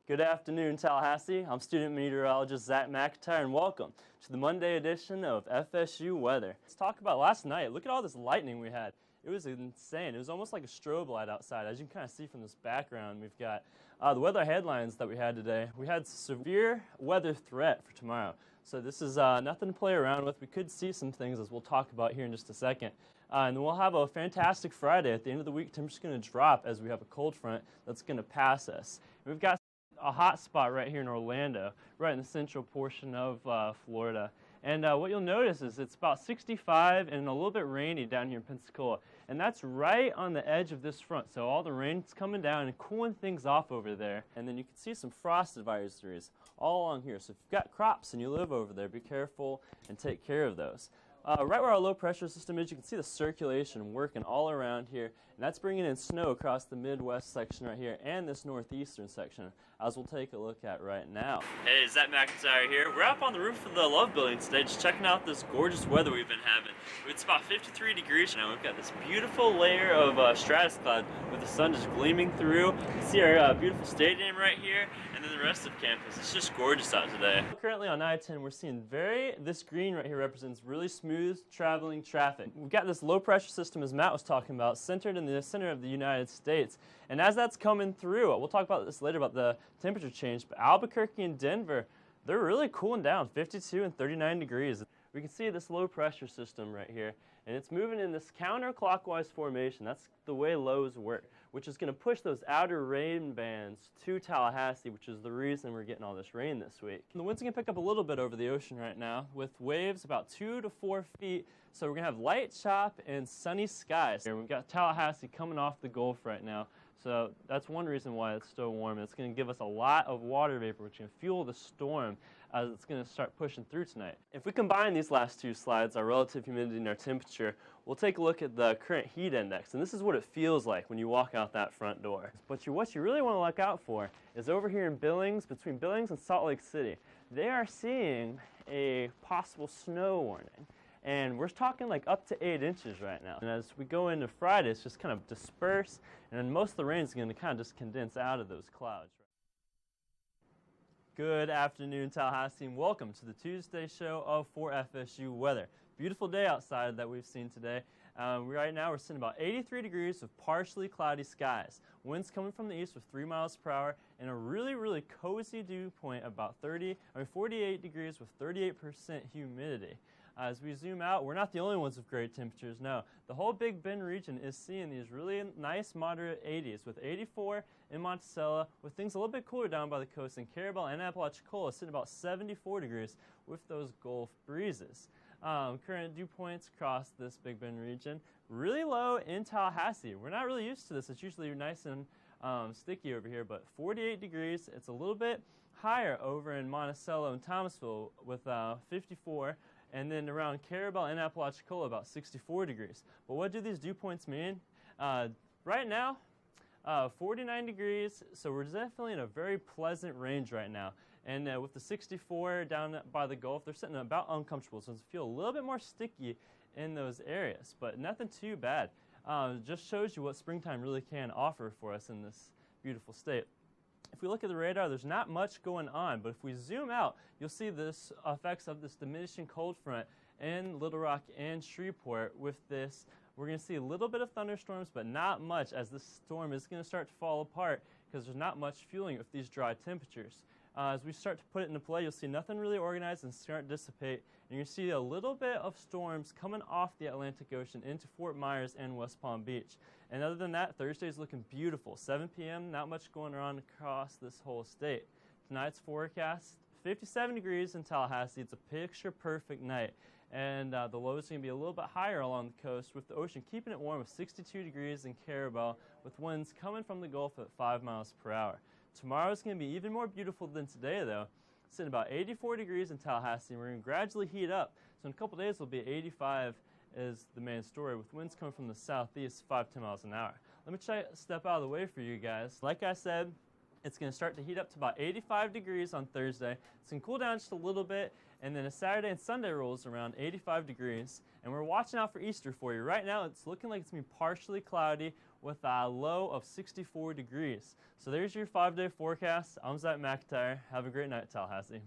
Good afternoon, Tallahassee. I'm student meteorologist Zach McIntyre, and welcome to the Monday edition of FSU Weather. Let's talk about last night. Look at all this lightning we had. It was insane. It was almost like a strobe light outside. As you can kind of see from this background, we've got the weather headlines that we had today. We had severe weather threat for tomorrow. So this is nothing to play around with. We could see some things, as we'll talk about here in just a second. And then we'll have a fantastic Friday. At the end of the week, temperature's going to drop as we have a cold front that's going to pass us. And we've got a hot spot right here in Orlando, right in the central portion of Florida. And what you'll notice is it's about 65 and a little bit rainy down here in Pensacola. And that's right on the edge of this front. So all the rain's coming down and cooling things off over there. And then you can see some frost advisories all along here. So if you've got crops and you live over there, be careful and take care of those. Right where our low pressure system is, you can see the circulation working all around here, and that's bringing in snow across the Midwest section right here and this northeastern section, as we'll take a look at right now. Hey, Zach McIntyre here. We're up on the roof of the Love Building today, just checking out this gorgeous weather we've been having. It's about 53 degrees now. We've got this beautiful layer of stratus cloud with the sun just gleaming through. You can see our beautiful stadium right here, and then the rest of campus. It's just gorgeous out today. Currently on I-10, we're seeing this green right here represents really smooth traveling traffic. We've got this low pressure system, as Matt was talking about, centered in the center of the United States. And as that's coming through, we'll talk about this later about the temperature change, but Albuquerque and Denver, they're really cooling down, 52 and 39 degrees. We can see this low pressure system right here, and it's moving in this counterclockwise formation. That's the way lows work, which is going to push those outer rain bands to Tallahassee, which is the reason we're getting all this rain this week. And the wind's going to pick up a little bit over the ocean right now, with waves about 2 to 4 feet. So we're going to have light chop and sunny skies. Here we've got Tallahassee coming off the Gulf right now. So that's one reason why it's so warm. It's going to give us a lot of water vapor, which can fuel the storm as it's going to start pushing through tonight. If we combine these last two slides, our relative humidity and our temperature, we'll take a look at the current heat index. And this is what it feels like when you walk out that front door. But what you really want to look out for is over here in Billings, between Billings and Salt Lake City. They are seeing a possible snow warning. And we're talking like up to 8 inches right now. And as we go into Friday, it's just kind of disperse, and then most of the rain is going to kind of just condense out of those clouds. Good afternoon, Tallahassee, and welcome to the Tuesday show of 4FSU Weather. Beautiful day outside that we've seen today. Right now we're sitting about 83 degrees with partially cloudy skies. Winds coming from the east with 3 miles per hour, and a really, really cozy dew point about 48 degrees with 38% humidity. As we zoom out, we're not the only ones with great temperatures. No, the whole Big Bend region is seeing these really nice moderate 80s, with 84 in Monticello, with things a little bit cooler down by the coast, and Carabel and Apalachicola sitting about 74 degrees with those Gulf breezes. Current dew points across this Big Bend region, really low in Tallahassee. We're not really used to this. It's usually nice and sticky over here, but 48 degrees. It's a little bit higher over in Monticello and Thomasville with 54. And then around Carabel and Apalachicola about 64 degrees. But what do these dew points mean? Right now, 49 degrees, so we're definitely in a very pleasant range right now. And with the 64 down by the Gulf, they're sitting about uncomfortable, so it's feel a little bit more sticky in those areas, but nothing too bad. Just shows you what springtime really can offer for us in this beautiful state. If we look at the radar, there's not much going on, but if we zoom out, you'll see this effects of this diminishing cold front in Little Rock and Shreveport. With this, we're going to see a little bit of thunderstorms, but not much, as this storm is going to start to fall apart because there's not much fueling with these dry temperatures. As we start to put it into play, you'll see nothing really organized and start to dissipate. And you're going to see a little bit of storms coming off the Atlantic Ocean into Fort Myers and West Palm Beach. And other than that, Thursday's looking beautiful. 7 p.m., not much going on across this whole state. Tonight's forecast, 57 degrees in Tallahassee. It's a picture-perfect night. And the lows are going to be a little bit higher along the coast, with the ocean keeping it warm with 62 degrees in Carabel, with winds coming from the Gulf at 5 miles per hour. Tomorrow's going to be even more beautiful than today, though. It's at about 84 degrees in Tallahassee, and we're going to gradually heat up. So in a couple days, it'll be 85 is the main story, with winds coming from the southeast 5-10 miles an hour. Let me try to step out of the way for you guys. Like I said, it's going to start to heat up to about 85 degrees on Thursday. It's going to cool down just a little bit, And then a Saturday and Sunday rolls around 85 degrees. And we're watching out for Easter for you. Right now, it's looking like it's going to be partially cloudy with a low of 64 degrees. So there's your 5-day forecast. I'm Zach McIntyre. Have a great night, Tallahassee.